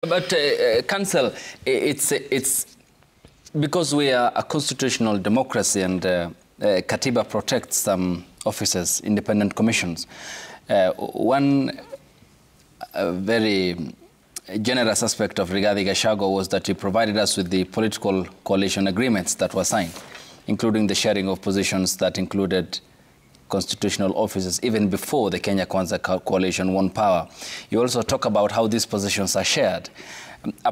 But Council, it's because we are a constitutional democracy and Katiba protects some officers, independent commissions. One very generous aspect of Rigathi Gachagua was that he provided us with the political coalition agreements that were signed, including the sharing of positions that included constitutional offices even before the Kenya Kwanza coalition won power. You also talk about how these positions are shared.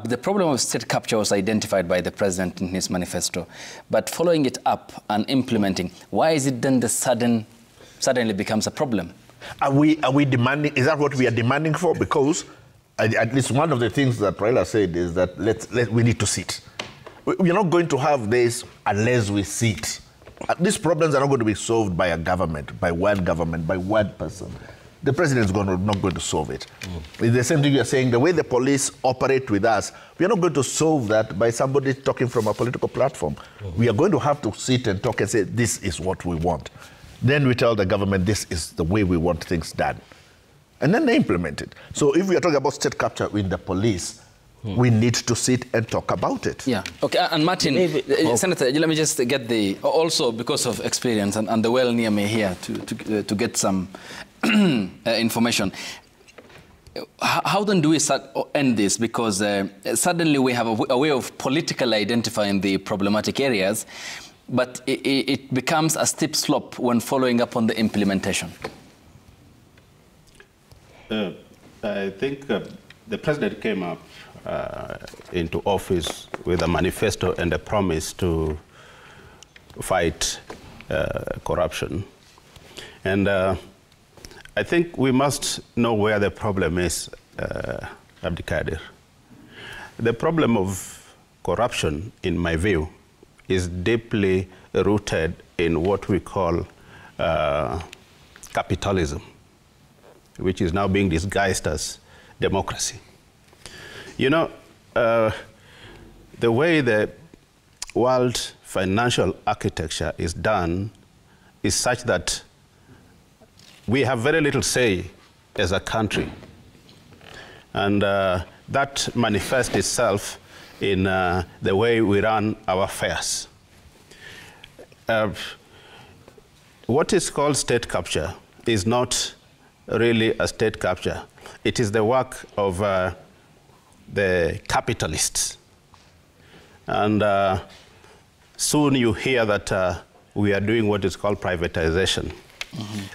The problem of state capture was identified by the president in his manifesto, but following it up and implementing, why is it then suddenly becomes a problem? Are we demanding? Is that what we are demanding for? Because at least one of the things that Raila said is that we need to sit. We're not going to have this unless we sit. These problems are not going to be solved by a government, by one person. The president is not going to solve it. It's the same thing you're saying. The way the police operate with us, we're not going to solve that by somebody talking from a political platform. We are going to have to sit and talk and say, this is what we want. Then we tell the government, this is the way we want things done. And then they implement it. So if we are talking about state capture with the police, we need to sit and talk about it. Yeah. Okay. And Martin, Senator, let me just get the, also because of experience and the well near me here to get some information. How then do we end this? Because suddenly we have a way of politically identifying the problematic areas, but it becomes a steep slope when following up on the implementation. I think the president came up into office with a manifesto and a promise to fight corruption. And I think we must know where the problem is, Abdikadir. The problem of corruption, in my view, is deeply rooted in what we call capitalism, which is now being disguised as democracy. You know, the way the world financial architecture is done is such that we have very little say as a country. And that manifests itself in the way we run our affairs. What is called state capture is not really a state capture. It is the work of the capitalists. And soon you hear that we are doing what is called privatization.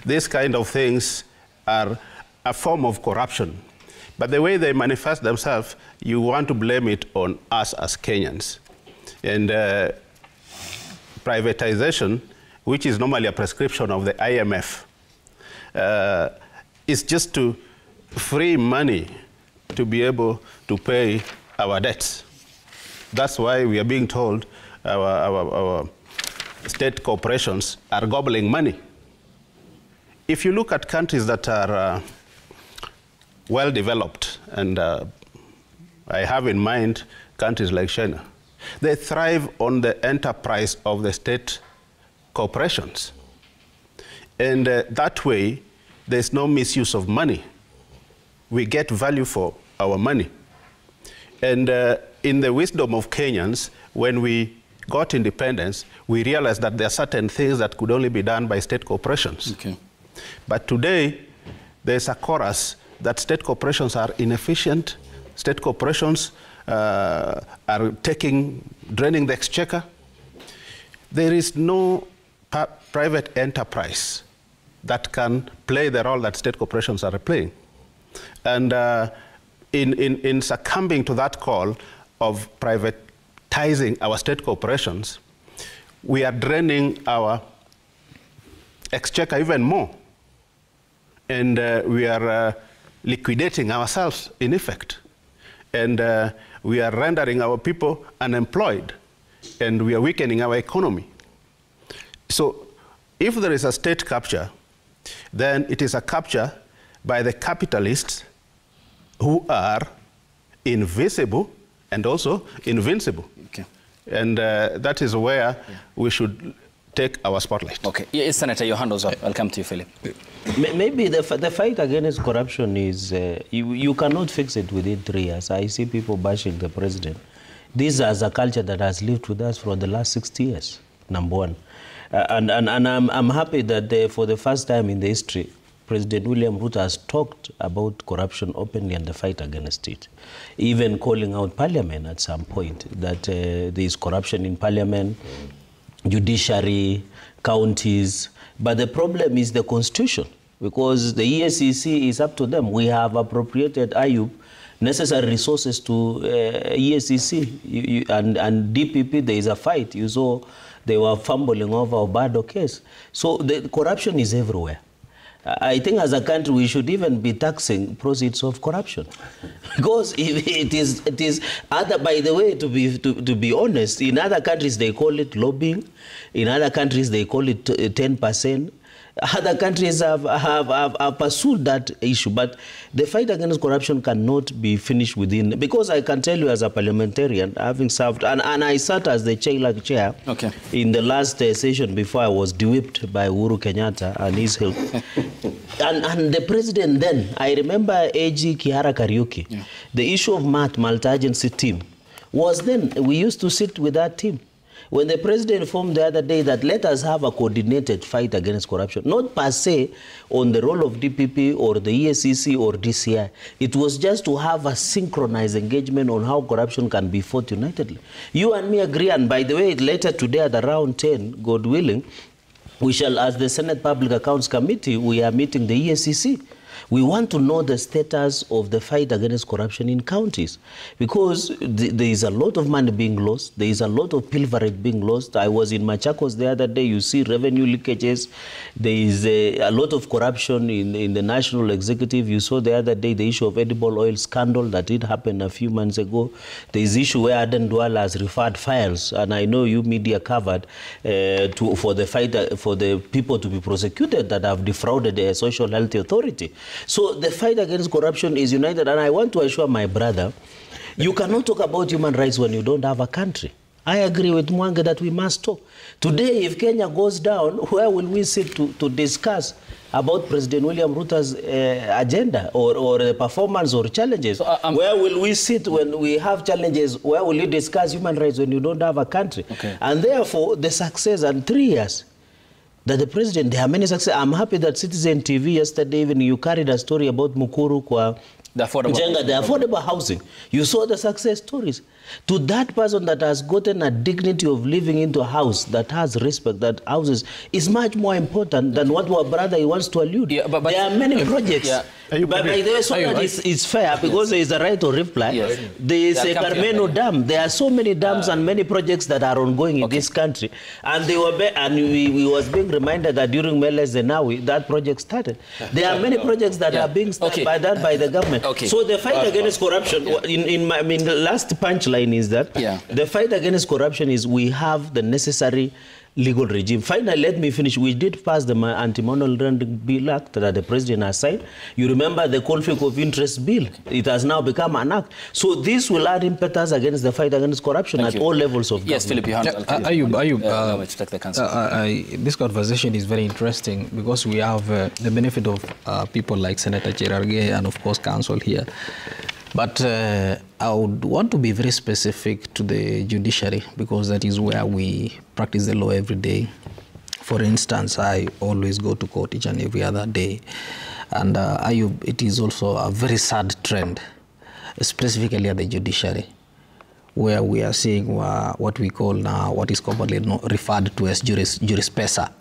These kind of things are a form of corruption. But the way they manifest themselves, you want to blame it on us as Kenyans. And privatization, which is normally a prescription of the IMF, is just to free money to be able to pay our debts. That's why we are being told our state corporations are gobbling money. If you look at countries that are well developed, and I have in mind countries like China, they thrive on the enterprise of the state corporations. And that way, there's no misuse of money. We get value for our money. And in the wisdom of Kenyans, when we got independence, we realized that there are certain things that could only be done by state corporations. Okay. But today, there's a chorus that state corporations are inefficient, state corporations are draining the exchequer. There is no private enterprise that can play the role that state corporations are playing. And in succumbing to that call of privatizing our state corporations, we are draining our exchequer even more. And we are liquidating ourselves in effect. And we are rendering our people unemployed. And we are weakening our economy. So if there is a state capture, then it is a capture by the capitalists who are invisible and also invincible. Okay. And that is where we should take our spotlight. Okay. Yes, Senator, your hand was up. I'll come to you, Philip. Maybe the fight against corruption is, you cannot fix it within 3 years. I see people bashing the president. This is a culture that has lived with us for the last 60 years, number one. And I'm happy that for the first time in the history, President William Ruto has talked about corruption openly and the fight against it, even calling out Parliament at some point that there is corruption in Parliament, judiciary, counties. But the problem is the Constitution, because the EACC is up to them. We have appropriated necessary resources to EACC and DPP. There is a fight. You saw they were fumbling over Obado case. So the corruption is everywhere. I think as a country we should even be taxing proceeds of corruption, because it is other. By the way, to be honest, in other countries they call it lobbying, in other countries they call it 10%. Other countries have pursued that issue, but the fight against corruption cannot be finished within, because I can tell you as a parliamentarian, having served, and I sat as the chair in the last session before I was de-whipped by Uhuru Kenyatta and his help. and the president then, I remember AG Kihara Kariuki, the issue of multi-agency team, was then, we used to sit with that team. When the president formed the other day that let us have a coordinated fight against corruption, not per se on the role of DPP or the EACC or DCI, it was just to have a synchronized engagement on how corruption can be fought unitedly. You and me agree, and by the way, later today at around 10, God willing, we shall, as the Senate Public Accounts Committee, we are meeting the EACC. We want to know the status of the fight against corruption in counties, because there is a lot of money being lost. There is a lot of pilferage being lost. I was in Machakos the other day. You see revenue leakages. There is a lot of corruption in the national executive. You saw the other day the issue of edible oil scandal that did happen a few months ago. There is issue where Aden Duala has referred files, and I know you media covered for the fight for the people to be prosecuted that have defrauded the Social Health Authority. So the fight against corruption is united, and I want to assure my brother, you cannot talk about human rights when you don't have a country. I agree with Mwange that we must talk. Today, if Kenya goes down, where will we sit to discuss about President William Ruto's agenda or the performance or challenges? So, where will we sit when we have challenges? Where will you discuss human rights when you don't have a country? Okay. And therefore, the success and 3 years that the president, there are many success. I'm happy that Citizen TV yesterday, even you carried a story about Mukuru kwa the affordable housing. You saw the success stories. To that person that has gotten a dignity of living into a house that has respect, that houses, is much more important than what our brother wants to allude. Yeah, but there are many projects. But by the way, so that it's fair, because there is a right to reply. Yes. There is a Carmeno Dam. There are so many dams and many projects that are ongoing in this country. And they were we was being reminded that during Meles Zenawi, that project started. There are many projects that are being started by the government. So the fight against corruption, the last punchline is that the fight against corruption is we have the necessary legal regime. Finally, let me finish. We did pass the Anti-Money Laundering Bill Act that the president has signed. You remember the conflict of interest bill. It has now become an act. So this will add impetus against the fight against corruption at all levels of government. Yes, Philip, this conversation is very interesting because we have the benefit of people like Senator Cherargei and, of course, counsel here. But I would want to be very specific to the judiciary, because that is where we practice the law every day. For instance, I always go to court each and every other day. And it is also a very sad trend, specifically at the judiciary, where we are seeing what we call now, what is commonly referred to as juris pesa,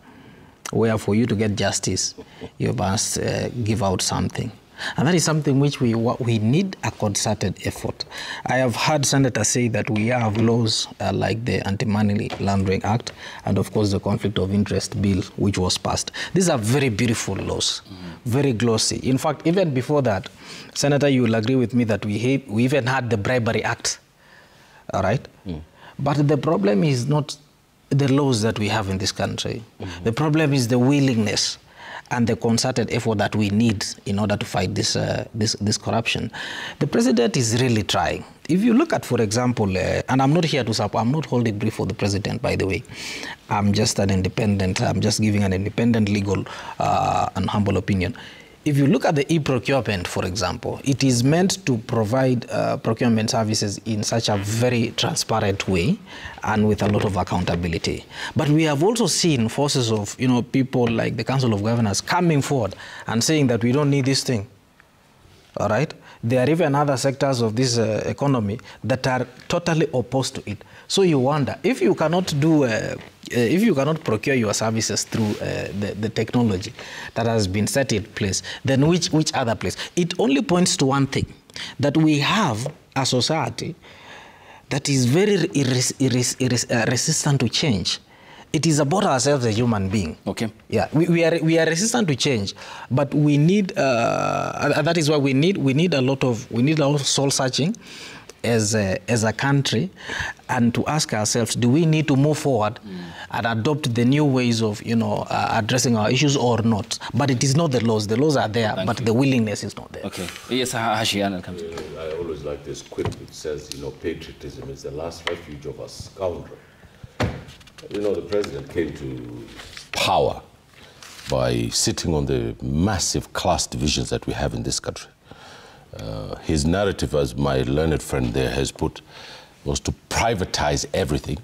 where for you to get justice, you must give out something. And that is something which we need a concerted effort. I have heard senators say that we have laws like the Anti-Money Laundering Act and, of course, the Conflict of Interest Bill, which was passed. These are very beautiful laws, very glossy. In fact, even before that, Senator, you will agree with me that we even had the Bribery Act, all right? But the problem is not the laws that we have in this country. The problem is the willingness and the concerted effort that we need in order to fight this corruption. The president is really trying. if you look at, for example, and I'm not here to support, I'm not holding brief for the president, by the way. I'm just an independent, I'm just giving an independent legal and humble opinion. If you look at the e-procurement, for example, it is meant to provide procurement services in such a very transparent way and with a lot of accountability. But we have also seen forces of, people like the Council of Governors coming forward and saying that we don't need this thing. All right? There are even other sectors of this economy that are totally opposed to it. So you wonder, if you cannot do, if you cannot procure your services through the technology that has been set in place, then which other place? It only points to one thing, that we have a society that is very resistant to change. It is about ourselves as a human being. Okay. Yeah, we are resistant to change, but we need. That is why we need a lot of soul searching, as a country, and to ask ourselves: do we need to move forward and adopt the new ways of addressing our issues or not? But it is not the laws. The laws are there, but the willingness is not there. Okay. Yes, Hashian, come to you. I always like this quip which says, patriotism is the last refuge of a scoundrel. The president came to power by sitting on the massive class divisions that we have in this country. His narrative, as my learned friend there has put, was to privatize everything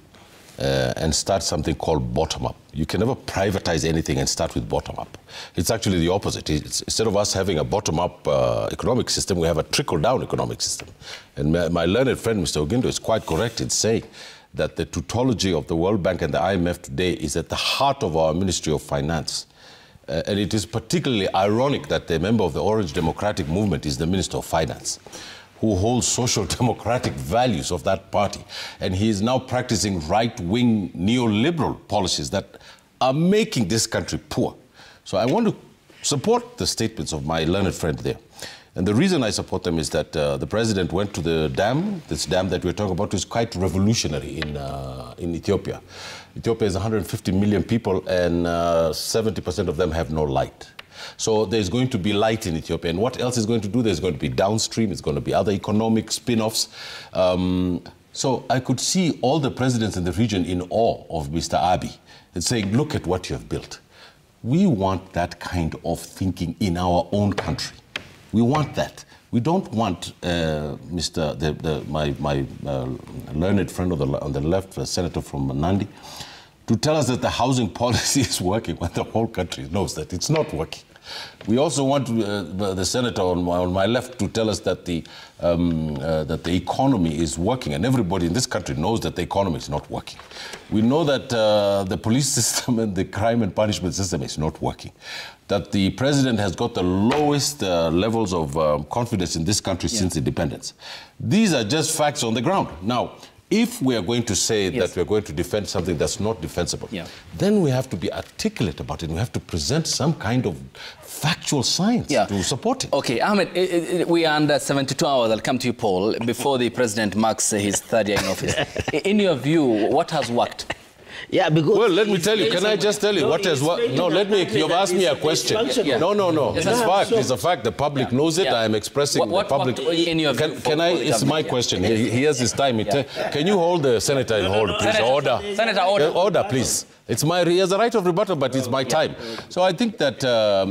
and start something called bottom-up. You can never privatize anything and start with bottom-up. It's actually the opposite. Instead of us having a bottom-up economic system, we have a trickle-down economic system. And my learned friend, Mr. Ogindo, is quite correct in saying that the tautology of the World Bank and the IMF today is at the heart of our Ministry of Finance. And it is particularly ironic that the member of the Orange Democratic Movement is the Minister of Finance, who holds social democratic values of that party. And he is now practicing right-wing neoliberal policies that are making this country poor. So I want to support the statements of my learned friend there. And the reason I support them is that the president went to the dam. This dam that we're talking about is quite revolutionary in Ethiopia. Ethiopia is 150 million people, and 70% of them have no light. So there's going to be light in Ethiopia. And what else is going to do? There's going to be downstream. It's going to be other economic spin-offs. So I could see all the presidents in the region in awe of Mr. Abiy and saying, look at what you have built. We want that kind of thinking in our own country. We want that. We don't want my learned friend on the left, the senator from Nandi, to tell us that the housing policy is working when the whole country knows that it's not working. We also want the senator on my left to tell us that the economy is working, and everybody in this country knows that the economy is not working. We know that the police system and the crime and punishment system is not working, that the president has got the lowest levels of confidence in this country since independence. These are just facts on the ground. Now, if we are going to say that we are going to defend something that's not defensible, then we have to be articulate about it. We have to present some kind of factual science to support it. Okay, Ahmed, we are under 72 hours. I'll come to you, Paul, before the president marks his third year in office. In your view, what has worked? Yeah, because... Well, let me tell you. Can I just tell you what has worked? No, you've asked me a question. No. It's a fact. It's a fact. The public knows it. I am expressing the public... In your view, it's my question. He has his time. Can you hold the senator in hold, please? Order. Senator, order. Order, please. He has a right of rebuttal, but it's my time. So I think that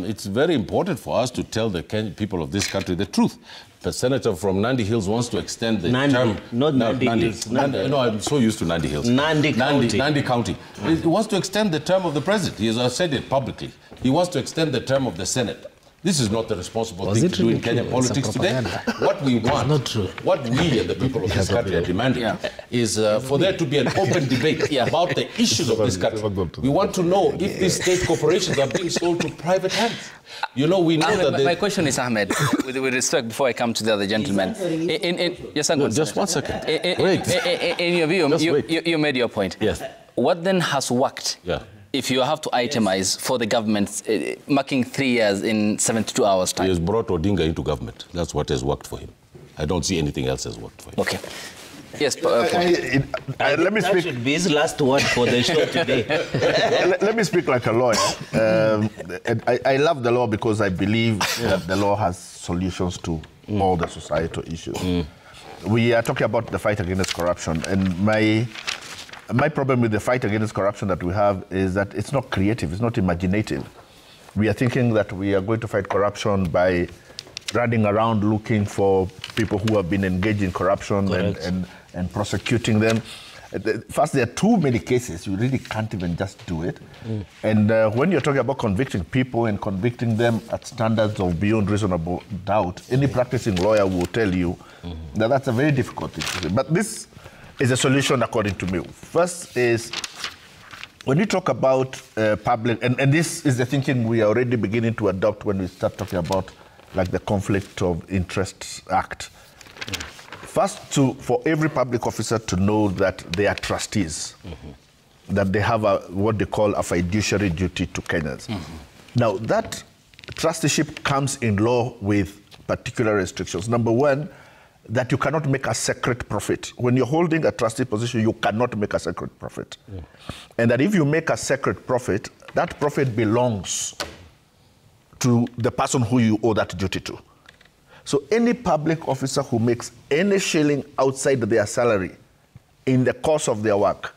it's very important for us to tell the people of this country the truth. The senator from Nandi Hills wants to extend the term. Not Nandi Hills. No, I'm so used to Nandi Hills. Nandi County. He wants to extend the term of the president. He has said it publicly. He wants to extend the term of the Senate. This is not the responsible thing to do in Kenyan politics today. What we want, what we and the people of this country are demanding is for there to be an open debate about the issues of this country. We want to know if these state corporations are being sold to private hands. We know Ahmed, that... My question is, Ahmed, with respect, before I come to the other gentleman. Just 1 second. In your view, you made your point. Yes. What then has worked? If you have to itemize for the government, marking 3 years in 72 hours' time. He has brought Odinga into government. That's what has worked for him. I don't see anything else has worked for him. Okay. Yes, let me speak. That should be his last word for the show today. Let me speak like a lawyer. I love the law because I believe that the law has solutions to all the societal issues. we are talking about the fight against corruption, and my problem with the fight against corruption that we have is that it's not creative, it's not imaginative. We are thinking that we are going to fight corruption by running around looking for people who have been engaged in corruption and prosecuting them. First, there are too many cases. You really can't even just do it. And when you're talking about convicting people and convicting them at standards of beyond reasonable doubt, any practicing lawyer will tell you that that's a very difficult thing to do. But this is a solution according to me. First is, when you talk about public, and this is the thinking we are already beginning to adopt when we start talking about like the Conflict of Interest Act. First, for every public officer to know that they are trustees, that they have what they call a fiduciary duty to Kenyans. Now, that trusteeship comes in law with particular restrictions. Number one, that you cannot make a secret profit. When you're holding a trustee position, you cannot make a secret profit. And that if you make a secret profit, that profit belongs to the person who you owe that duty to. So any public officer who makes any shilling outside their salary in the course of their work,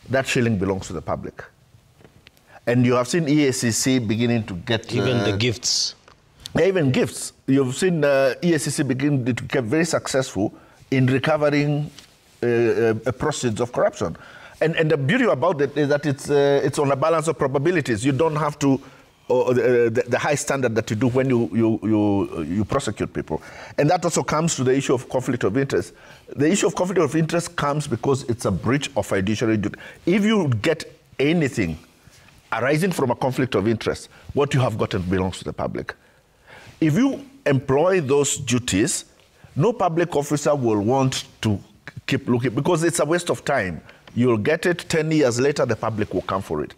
that shilling belongs to the public. And you have seen EACC beginning to get... Even the gifts. Even gifts. You've seen EACC begin to get very successful in recovering proceeds of corruption. And the beauty about it is that it's on a balance of probabilities. You don't have to, the high standard that you do when you prosecute people. And that also comes to the issue of conflict of interest. The issue of conflict of interest comes because it's a breach of fiduciary duty. If you get anything arising from a conflict of interest, what you have gotten belongs to the public. If you employ those duties, no public officer will want to keep looking because it's a waste of time. You'll get it 10 years later, the public will come for it.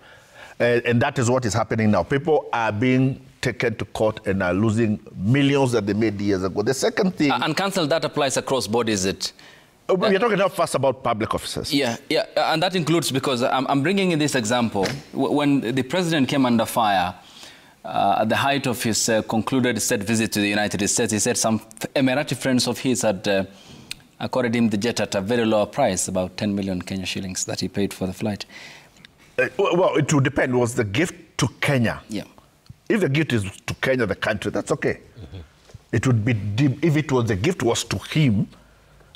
And that is what is happening now. People are being taken to court and are losing millions that they made years ago. The second thing... And counsel, that applies across bodies, it... We're talking now first about public officers. Yeah, and that includes, because I'm bringing in this example, when the president came under fire, at the height of his concluded state visit to the United States, he said some Emirati friends of his had accorded him the jet at a very low price, about 10 million Kenya shillings that he paid for the flight. Well, it would depend. Was the gift to Kenya? Yeah. If the gift is to Kenya, the country, that's okay. It would be, if it was the gift was to him,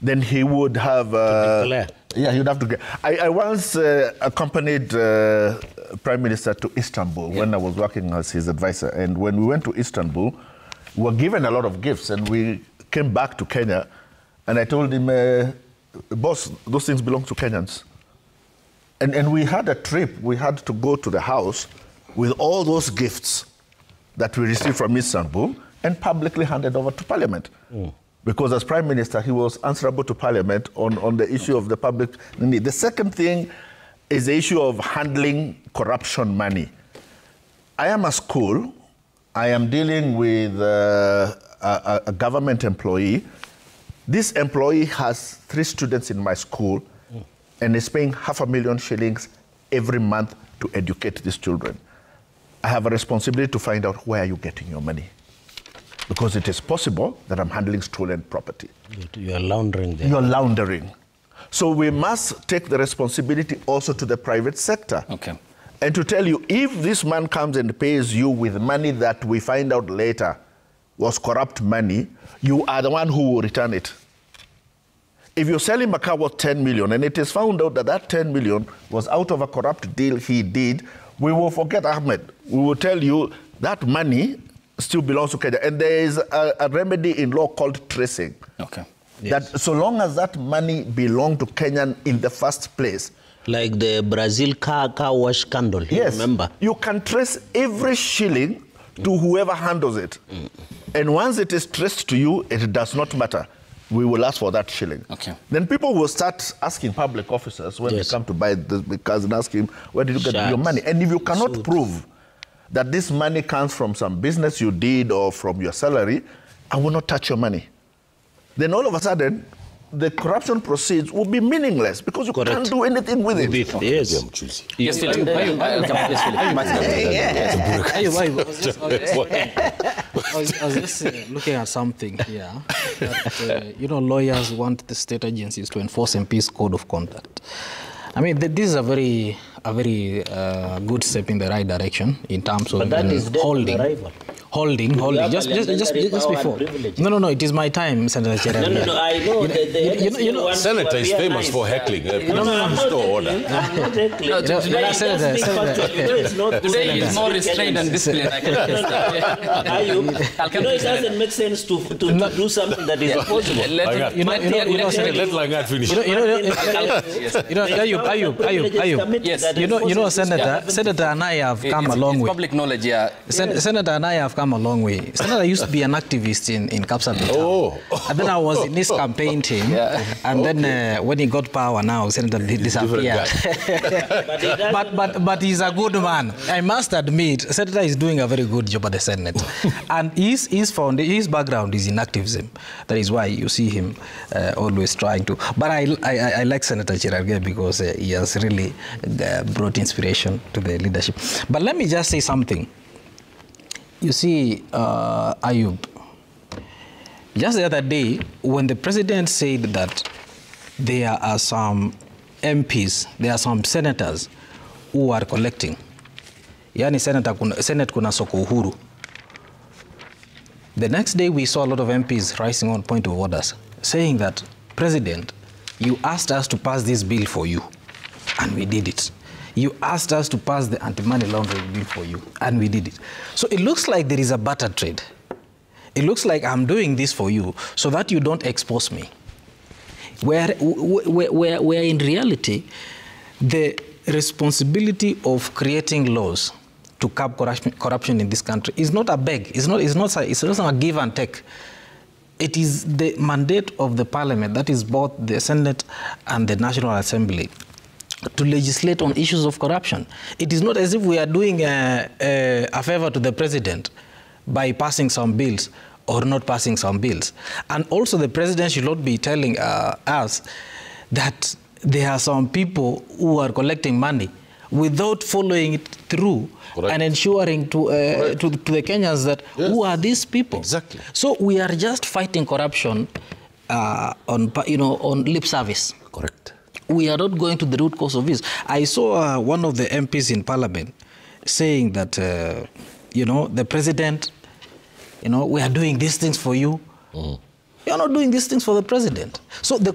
then he would have... declare. Yeah, he would have to get... I once accompanied Prime Minister to Istanbul when I was working as his advisor. And when we went to Istanbul, we were given a lot of gifts. And we came back to Kenya, and I told him, boss, those things belong to Kenyans. And we had a trip. We had to go to the house with all those gifts that we received from Istanbul and publicly handed over to Parliament. Because as Prime Minister, he was answerable to Parliament on the issue of the public need. The second thing is the issue of handling corruption money. I am a school. I am dealing with a government employee. This employee has 3 students in my school and is paying 500,000 shillings every month to educate these children. I have a responsibility to find out where are you getting your money. Because it is possible that I'm handling stolen property. You are laundering them. You're laundering. So we must take the responsibility also to the private sector. Okay. And to tell you, if this man comes and pays you with money that we find out later was corrupt money, you are the one who will return it. If you're selling a car worth 10 million and it is found out that that 10 million was out of a corrupt deal he did, we will forget Ahmed. We will tell you that money still belongs to Kenya. And there is a remedy in law called tracing. Okay. That so long as that money belonged to Kenyan in the first place. Like the Brazil car wash scandal, Yes. remember? You can trace every shilling to whoever handles it. And once it is traced to you, it does not matter. We will ask for that shilling. Okay. Then people will start asking public officers when they come to buy this because and ask him, where did you get your money? And if you cannot prove that this money comes from some business you did or from your salary, I will not touch your money. Then all of a sudden, the corruption proceeds will be meaningless because you can't do anything with it. Yes. Yes, Philip. I was just looking at something here. That, lawyers want the state agencies to enforce MP's code of conduct. I mean, this is a very good step in the right direction in terms of holding. Just before. No. It is my time, Senator Cherargei. No. I know. Senator is famous for heckling. Restore order. Today is more restrained and disciplined. It doesn't make sense to do something that is impossible. Let Langat finish. Ayub. Senator and I have come a long way. Public knowledge, yeah. Senator and I have come a long way. Senator used to be an activist in Kapsabet. And then I was in his campaign team. Yeah. And then when he got power now, Senator disappeared. but he's a good man. I must admit, Senator is doing a very good job at the Senate. And his background is in activism. That is why you see him always trying to. But I like Senator Cherargei because he has really brought inspiration to the leadership. But let me just say something. You see, Ayub, just the other day, when the president said that there are some MPs, there are some senators who are collecting, yani Senate kuna soko uhuru. The next day, we saw a lot of MPs rising on point of orders, saying that, President, you asked us to pass this bill for you, and we did it. You asked us to pass the anti-money laundering bill for you, and we did it. So it looks like there is a barter trade. It looks like I'm doing this for you so that you don't expose me. Where in reality, the responsibility of creating laws to curb corruption in this country is not a beg. It's not a give and take. It is the mandate of the parliament, that is both the Senate and the National Assembly, to legislate on issues of corruption. It is not as if we are doing a favor to the president by passing some bills or not passing some bills. And also the president should not be telling us that there are some people who are collecting money without following it through. Correct. And ensuring to the Kenyans that who are these people. Exactly. So we are just fighting corruption on lip service. Correct. We are not going to the root cause of this. I saw one of the MPs in Parliament saying that, the president, we are doing these things for you. You're not doing these things for the president. So the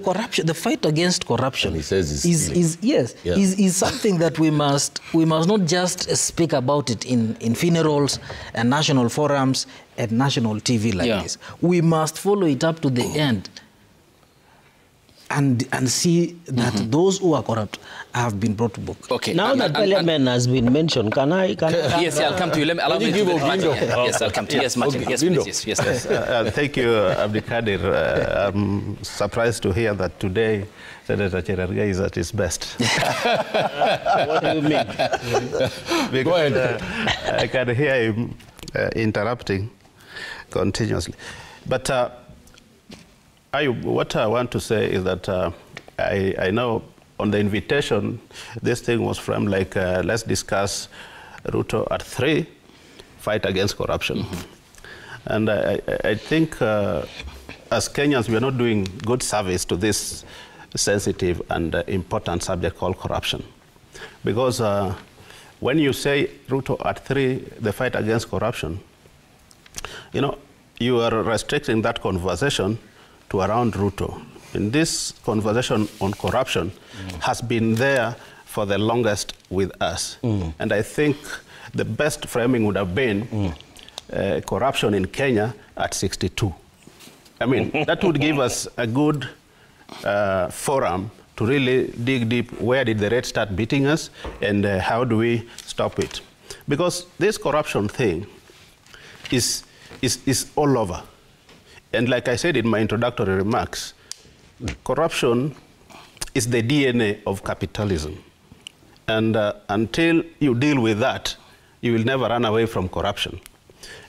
fight against corruption, he says is something that we must not just speak about it in funerals and national forums and national TV like this. We must follow it up to the end. And see that those who are corrupt have been brought to book. Okay. Now that Parliament has been mentioned, can I yes, I'll come to you. Allow me to give Martin. Yes, I'll come to you. Yes, Martin. Yes, please. Yes. Thank you, Abdikadir. I'm surprised to hear that today Senator Cherargei is at his best. What do you mean? Because, go ahead. I can hear him interrupting continuously. But what I want to say is that I know on the invitation, this thing was framed like, let's discuss Ruto at 3, fight against corruption. And I think as Kenyans, we are not doing good service to this sensitive and important subject called corruption. Because when you say Ruto at 3, the fight against corruption, you are restricting that conversation to around Ruto. And this conversation on corruption has been there for the longest with us. And I think the best framing would have been corruption in Kenya at 62. I mean, that would give us a good forum to really dig deep. Where did the rate start beating us, and how do we stop it? Because this corruption thing is all over. And like I said in my introductory remarks, corruption is the DNA of capitalism. And until you deal with that, you will never run away from corruption.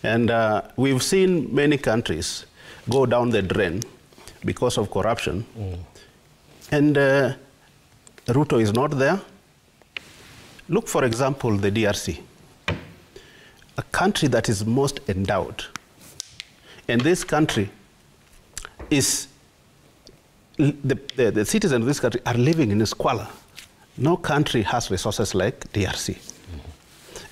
And we've seen many countries go down the drain because of corruption. And Ruto is not there. Look, for example, the DRC, a country that is most endowed And this country is, the citizens of this country are living in a squalor. No country has resources like DRC.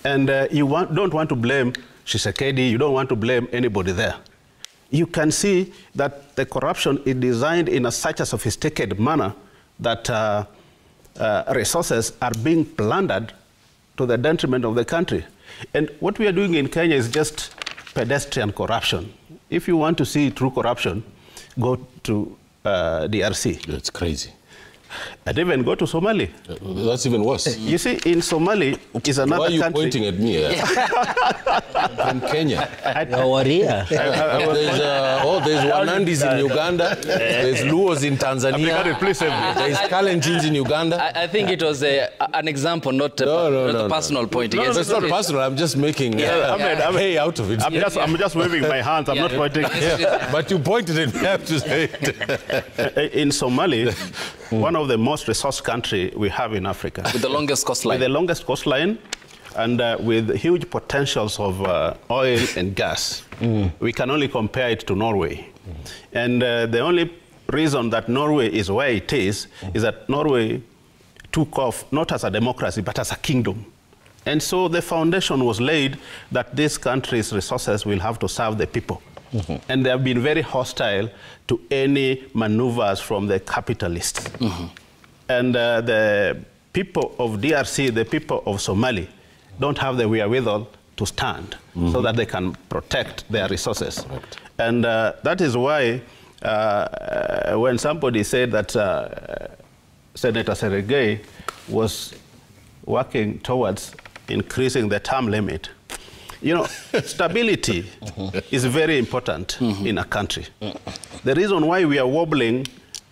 And you don't want to blame Tshisekedi, you don't want to blame anybody there. You can see that the corruption is designed in such a sophisticated manner that resources are being plundered to the detriment of the country. And what we are doing in Kenya is just pedestrian corruption. If you want to see true corruption, go to DRC. It's crazy. And even go to Somali. That's even worse. You see, in Somali is another country. Why are you pointing at me? From Kenya. There's Wanandis in Uganda. There's Luos in Tanzania. There's Kalenjins in Uganda. I think it was an example, not a personal point. No, it's not personal. I'm just making hay out of it. I'm just waving my hands. I'm not pointing. But you pointed at me. I have to say it. In Somali, one of the most resource country we have in Africa. With the longest coastline. With the longest coastline and with huge potentials of oil and gas. We can only compare it to Norway. And the only reason that Norway is where it is that Norway took off not as a democracy, but as a kingdom. And so the foundation was laid that this country's resources will have to serve the people. And they have been very hostile to any maneuvers from the capitalists. And the people of DRC, the people of Somali, don't have the wherewithal to stand so that they can protect their resources. And that is why when somebody said that Senator Sergei was working towards increasing the term limit, you know, stability is very important in a country. The reason why we are wobbling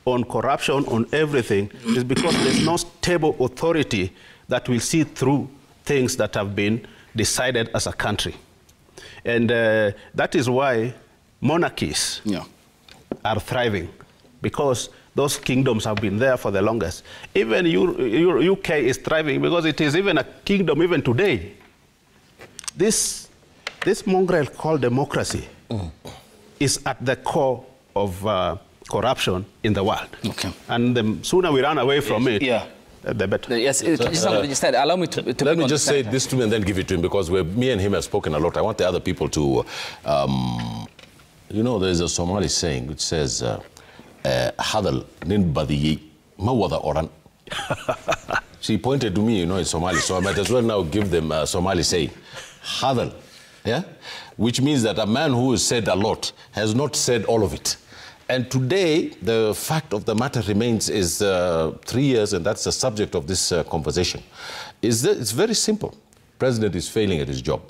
on corruption, on everything, is because there's no stable authority that will see through things that have been decided as a country. And that is why monarchies are thriving, because those kingdoms have been there for the longest. Even UK is thriving because it is even a kingdom even today. This mongrel called democracy is at the core of corruption in the world. And the sooner we run away from it, the better. Yes, allow me to let me just say this to me and then give it to him, because me and him have spoken a lot. I want the other people to, you know, there's a Somali saying which says, hadal nin badiyi mawada oran. She pointed to me, you know, in Somali, so I might as well now give them a Somali saying, hadal, which means that a man who has said a lot has not said all of it. And today, the fact of the matter remains is 3 years, and that's the subject of this conversation, is that it's very simple. President is failing at his job.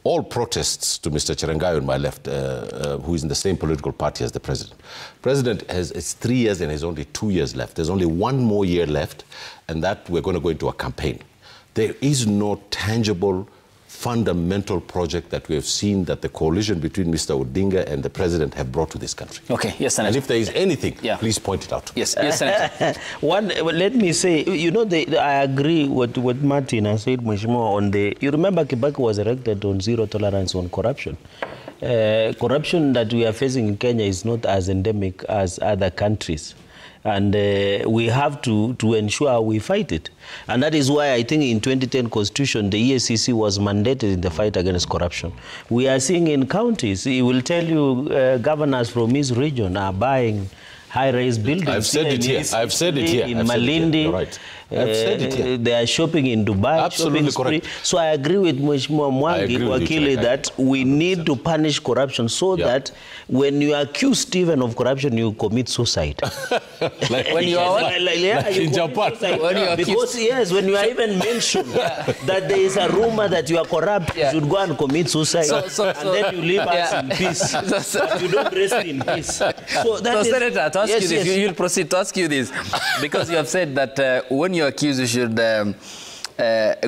All protests to Mr. Cherengayo on my left, who is in the same political party as the president. President it's 3 years and has only 2 years left. There's only 1 more year left, and that we're going to go into a campaign. There is no tangible, fundamental project that we have seen that the coalition between Mr. Odinga and the president have brought to this country. Okay, yes, Senator. And if there is anything, please point it out. Yes, yes, Senator. Let me say, you know, I agree with what Martin has said much more on the... You remember Kibaki was elected on zero tolerance on corruption. Corruption that we are facing in Kenya is not as endemic as other countries. And we have to ensure we fight it. And that is why I think in 2010 Constitution, the EACC was mandated in the fight against corruption. We are seeing in counties, he will tell you governors from his region are buying high-rise buildings. I've said it here. I've said it here. In Malindi. You're right. I've said it here. They are shopping in Dubai. Absolutely correct. So I agree with Mheshimiwa Mwangi, Wakili, that we need to punish corruption so that when you accuse Stephen of corruption, you commit suicide. Like when you are like in Japan. Because yes, when you are even mentioned that there is a rumor that you are corrupt, you should go and commit suicide, and then you leave us in peace. But you don't rest in peace. So Senator, to ask you this, you'll proceed to ask you this, because you have said that when you accuse, you should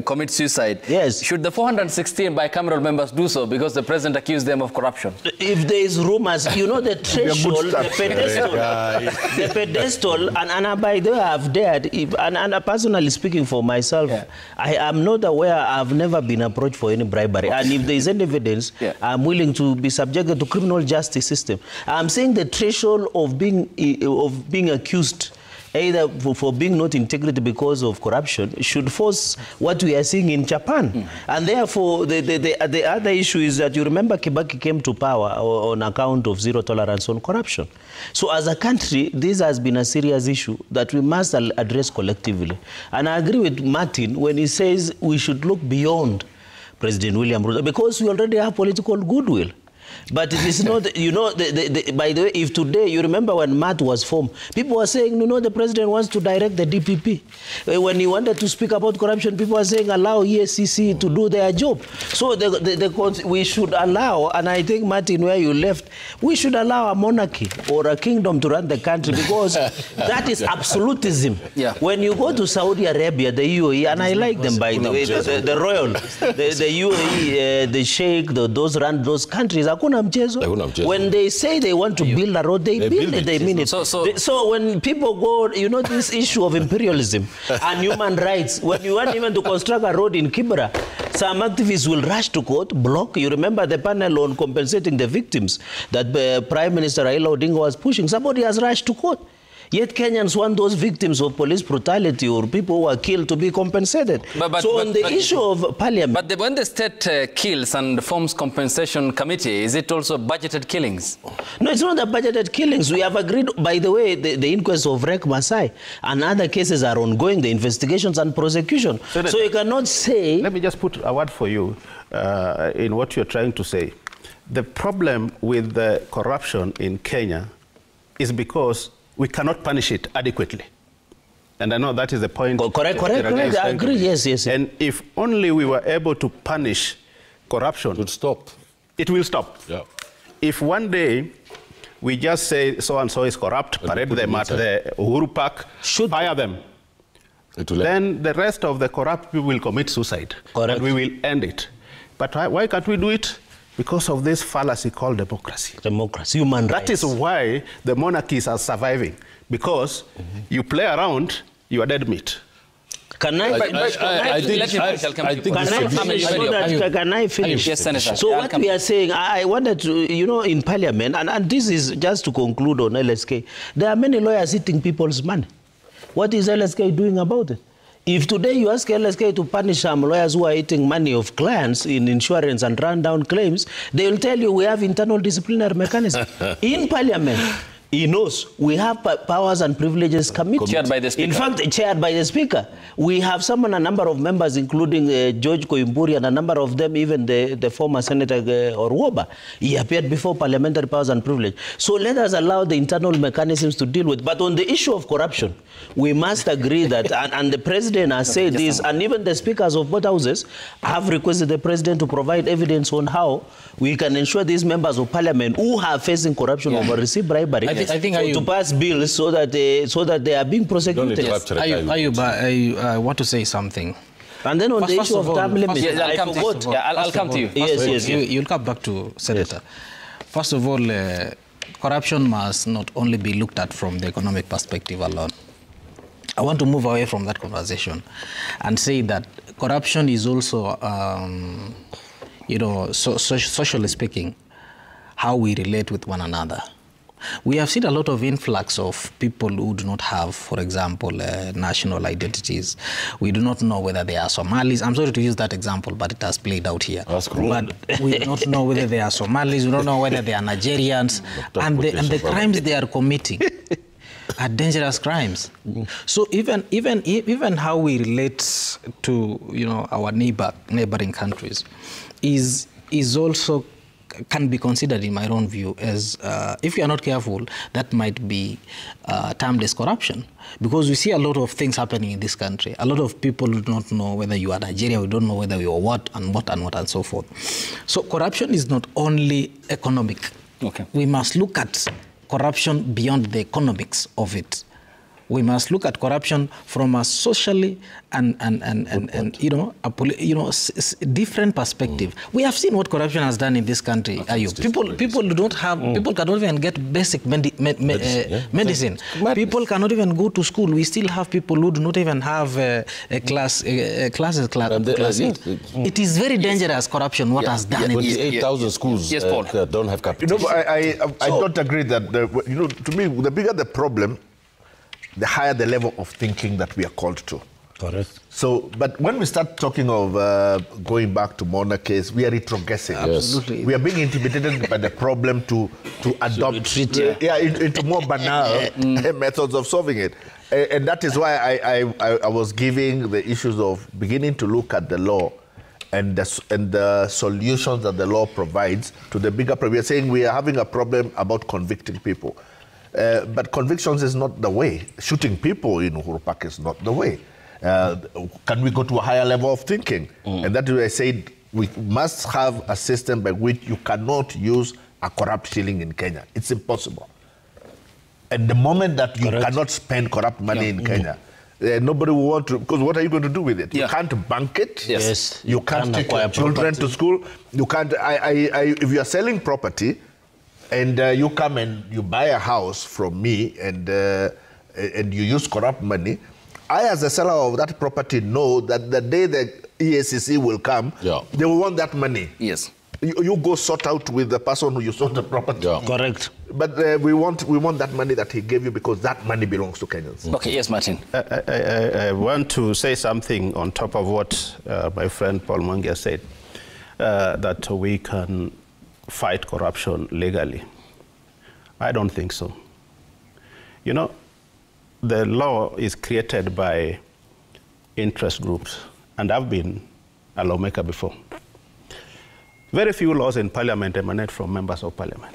commit suicide. Yes. Should the 416 bicameral members do so because the president accused them of corruption? If there is rumors, you know, the threshold, the pedestal, and by the way, I've dared, and personally speaking for myself, I am not aware, I've never been approached for any bribery. And if there is any evidence, I'm willing to be subjected to criminal justice system. I'm saying the threshold of being accused either for being not integrity because of corruption should force what we are seeing in Japan. And therefore, the other issue is that you remember Kibaki came to power on account of zero tolerance on corruption. So as a country, this has been a serious issue that we must address collectively. And I agree with Martin when he says we should look beyond President William Ruto because we already have political goodwill. But it is not, you know, by the way, if today, you remember when MAT was formed, people were saying, you know, the president wants to direct the DPP. When he wanted to speak about corruption, people were saying, allow ESCC to do their job. So we should allow, and I think, Martin, where you left, we should allow a monarchy or a kingdom to run the country because that is absolutism. Yeah. When you go to Saudi Arabia, the UAE, and I like them, by the way, the royal, the UAE, the Sheikh, those run those countries, when they say they want to build a road, they build it, they mean it. So when people go, you know, this issue of imperialism and human rights, when you want even to construct a road in Kibra, some activists will rush to court, block. You remember the panel on compensating the victims that Prime Minister Raila Odinga was pushing. Somebody has rushed to court. Yet Kenyans want those victims of police brutality or people who are killed to be compensated. So on the issue of parliament... But when the state kills and forms compensation committee, is it also budgeted killings? No, it's not the budgeted killings. We have agreed, by the way, the inquest of Rek Masai and other cases are ongoing, the investigations and prosecution. So you cannot say... Let me just put a word for you in what you're trying to say. The problem with the corruption in Kenya is because we cannot punish it adequately. And I know that is the point. Correct. I agree, yes. And if only we were able to punish corruption, it would stop. It will stop. Yeah. If one day we just say so-and-so is corrupt, parade them at the Uhuru Park, fire them, then the rest of the corrupt people will commit suicide. Correct. And we will end it. But why can't we do it? Because of this fallacy called democracy. Democracy, human rights. That is why the monarchies are surviving. Because you play around, you are dead meat. Can I finish? Yes, Senator. So what we are saying, I wanted to, you know, in Parliament, and this is just to conclude on LSK, there are many lawyers eating people's money. What is LSK doing about it? If today you ask LSK to punish some lawyers who are eating money of clients in insurance and run down claims, they will tell you we have internal disciplinary mechanism. In Parliament, he knows we have powers and privileges committee. Chaired by the Speaker. In fact, chaired by the Speaker. We have summoned a number of members, including George Koimburi and a number of them, even the former Senator Orwoba. He appeared before parliamentary powers and privilege. So let us allow the internal mechanisms to deal with. But on the issue of corruption, we must agree that, and the President has said this, and even the speakers of both houses have requested the President to provide evidence on how we can ensure these members of Parliament who are facing corruption or receive bribery to pass bills so that they are being prosecuted. I want to say something. And then on the issue of term limits, I'll come to you. Yes. You'll come back to Senator. Yes. First of all, corruption must not only be looked at from the economic perspective alone. I want to move away from that conversation and say that corruption is also, you know, socially speaking, how we relate with one another. We have seen a lot of influx of people who do not have, for example, national identities. We do not know whether they are Somalis. I'm sorry to use that example, but it has played out here. That's cool. But we do not know whether they are Somalis. We don't know whether they are Nigerians. and the crimes they are committing are dangerous crimes. So even how we relate to, you know, our neighboring countries is also can be considered, in my own view, as if you are not careful, that might be termed as corruption. Because we see a lot of things happening in this country. A lot of people do not know whether you are Nigerian, we don't know whether you are what and so forth. So corruption is not only economic. Okay. We must look at corruption beyond the economics of it. we must look at corruption from a socially and different perspective. We have seen what corruption has done in this country. People do not have, people cannot even get basic medicine. People cannot even go to school. We still have people who do not even have classes. It is very dangerous, corruption, what has done. 28,000 schools don't have capital. I don't agree that, to me, the bigger the problem, the higher the level of thinking that we are called to. Correct. So, but when we start talking of going back to Mona case, we are retrogressing. Absolutely. We are being intimidated by the problem to adopt into more banal methods of solving it. And that is why I was giving the issues of beginning to look at the law and the solutions that the law provides to the bigger problem. We are saying we are having a problem about convicting people. But convictions is not the way. Shooting people in Uhuru Park is not the way. Can we go to a higher level of thinking? And that is why I said we must have a system by which you cannot use a corrupt shilling in Kenya. It's impossible. And the moment that you cannot spend corrupt money in Kenya, nobody will want to, because what are you going to do with it? You can't bank it. Yes. You can't take your children to school. You can't, if you are selling property, and you come and you buy a house from me and you use corrupt money, I, as a seller of that property, know that the day the EACC will come, they will want that money. Yes. You go sort out with the person who you sold the property. Correct. But we want that money that he gave you because that money belongs to Kenyans. Okay, yes, Martin. I want to say something on top of what my friend Paul Mwangia said, that we can fight corruption legally. I don't think so. You know, the law is created by interest groups, and I've been a lawmaker before. Very few laws in parliament emanate from members of parliament.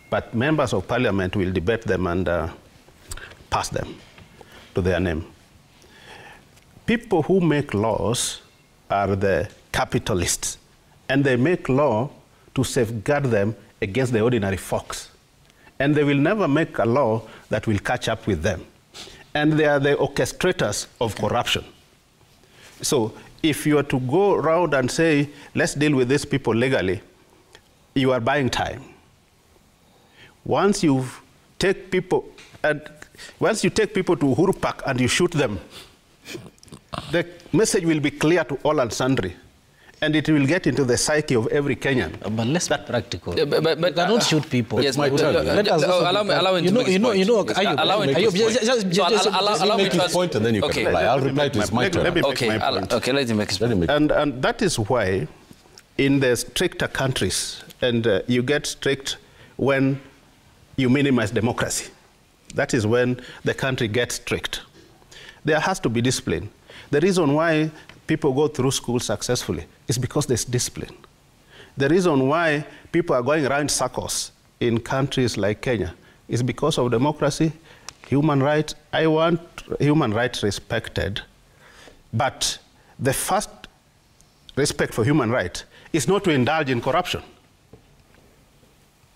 But members of parliament will debate them and pass them to their name. People who make laws are the capitalists, and they make law to safeguard them against the ordinary folks. And they will never make a law that will catch up with them. And they are the orchestrators of corruption. So if you are to go around and say, let's deal with these people legally, you are buying time. Once you take people to Uhuru Park and you shoot them, the message will be clear to all and sundry. And it will get into the psyche of every Kenyan. But let's be practical. But you cannot shoot people. Yes, my turn. Allow me to make his point. Allow me to make his point, and then you can reply. I'll reply to his my turn. Okay, let him make his point. And that is why, in the stricter countries, and you get strict when you minimize democracy. That is when the country gets strict. There has to be discipline. The reason why people go through school successfully is because there's discipline. The reason why people are going around circles in countries like Kenya is because of democracy, human rights. I want human rights respected, but the first respect for human rights is not to indulge in corruption.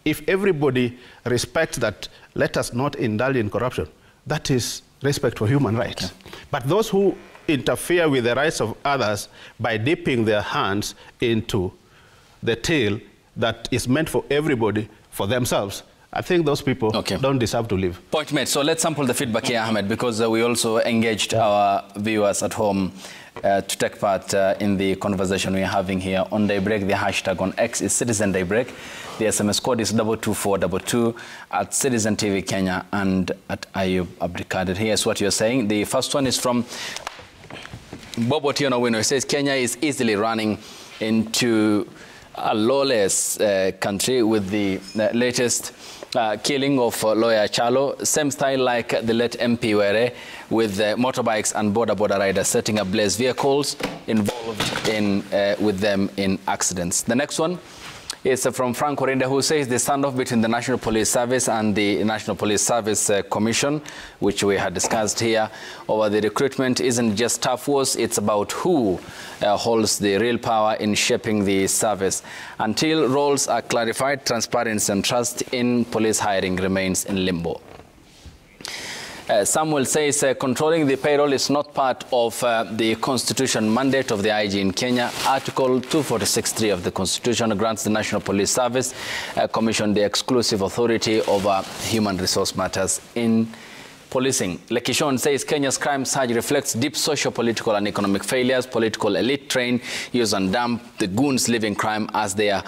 If everybody respects that, let us not indulge in corruption, that is respect for human rights. Okay. But those who interfere with the rights of others by dipping their hands into the till that is meant for everybody, for themselves, I think those people don't deserve to live. Point made. So let's sample the feedback here, Ahmed, because we also engaged our viewers at home to take part in the conversation we're having here on Daybreak. The hashtag on X is Citizen Daybreak. The SMS code is 22422 at Citizen TV Kenya and at Ayub Abdikadir. Here's what you're saying. The first one is from Bobo Tiono Wino. He says Kenya is easily running into a lawless country with the latest killing of lawyer Chalo. Same style like the late MP Were, with motorbikes and border riders setting ablaze vehicles, involved in with them in accidents. The next one is from Frank Orinde, who says the standoff between the National Police Service and the National Police Service Commission, which we had discussed here over the recruitment, isn't just tough wars, it's about who holds the real power in shaping the service. Until roles are clarified, transparency and trust in police hiring remains in limbo. Samuel says controlling the payroll is not part of the constitution mandate of the IG in Kenya. Article 246(3) of the constitution grants the National Police Service Commission the exclusive authority over human resource matters in policing. Lekishon says Kenya's crime surge reflects deep social, political and economic failures. Political elite train, use and dump the goons living crime as their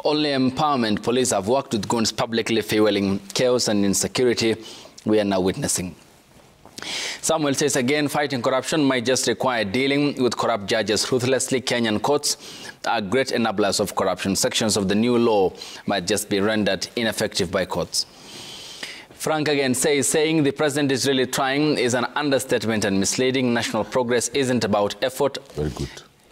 only empowerment. Police have worked with goons publicly, fueling chaos and insecurity we are now witnessing. Samuel says again, fighting corruption might just require dealing with corrupt judges ruthlessly. Kenyan courts are great enablers of corruption. Sections of the new law might just be rendered ineffective by courts. Frank again says, saying the president is really trying is an understatement and misleading. National progress isn't about effort,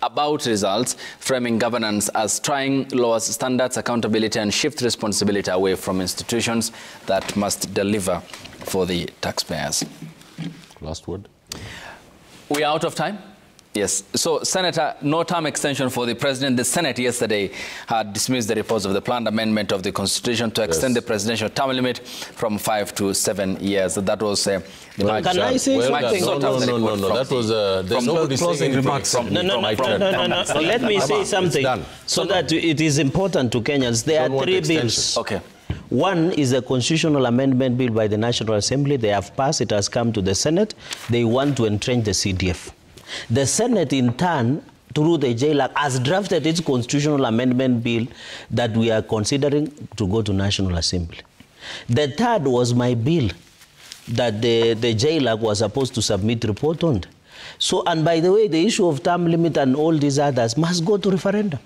about results. Framing governance as trying lowers standards, accountability and shift responsibility away from institutions that must deliver for the taxpayers. Last word. We are out of time? Yes. So, Senator, no term extension for the president. The Senate yesterday had dismissed the reports of the planned amendment of the Constitution to extend the presidential term limit from 5 to 7 years. That was the Can I say something? No. That was there's nobody saying remarks. No. Let me say something so that it is important to Kenyans. There are 3 bills. Okay. One is a constitutional amendment bill by the National Assembly. They have passed. It has come to the Senate. They want to entrench the CDF. The Senate, in turn, through the Jail Act, has drafted its constitutional amendment bill that we are considering to go to National Assembly. The third was my bill that the Jail Act was supposed to submit report on. So, and by the way, the issue of term limit and all these others must go to referendum.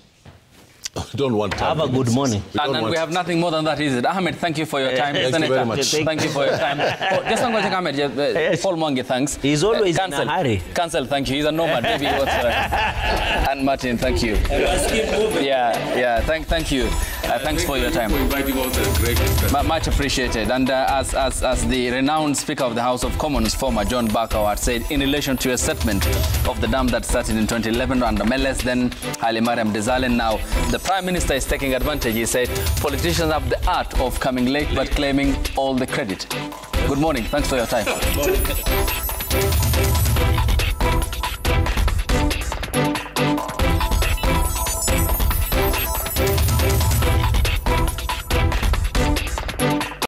Don't want time. Have a good morning. And we have nothing more than that, is it? Ahmed, thank you for your time. Thank you very much. Thank you for your time. Just Ahmed, Paul Mwangi, thanks. He's always in a hurry. Cancel, thank you. He's a nomad. Maybe he was, and Martin, thank you. Yeah, thank you. Thanks for your time. Much appreciated. And as the renowned Speaker of the House of Commons, former John Barker, had said, in relation to a settlement of the dam that started in 2011 under Meles, then Haile Mariam Desalegn, now the Prime Minister is taking advantage. He said politicians have the art of coming late but claiming all the credit. Good morning. Thanks for your time.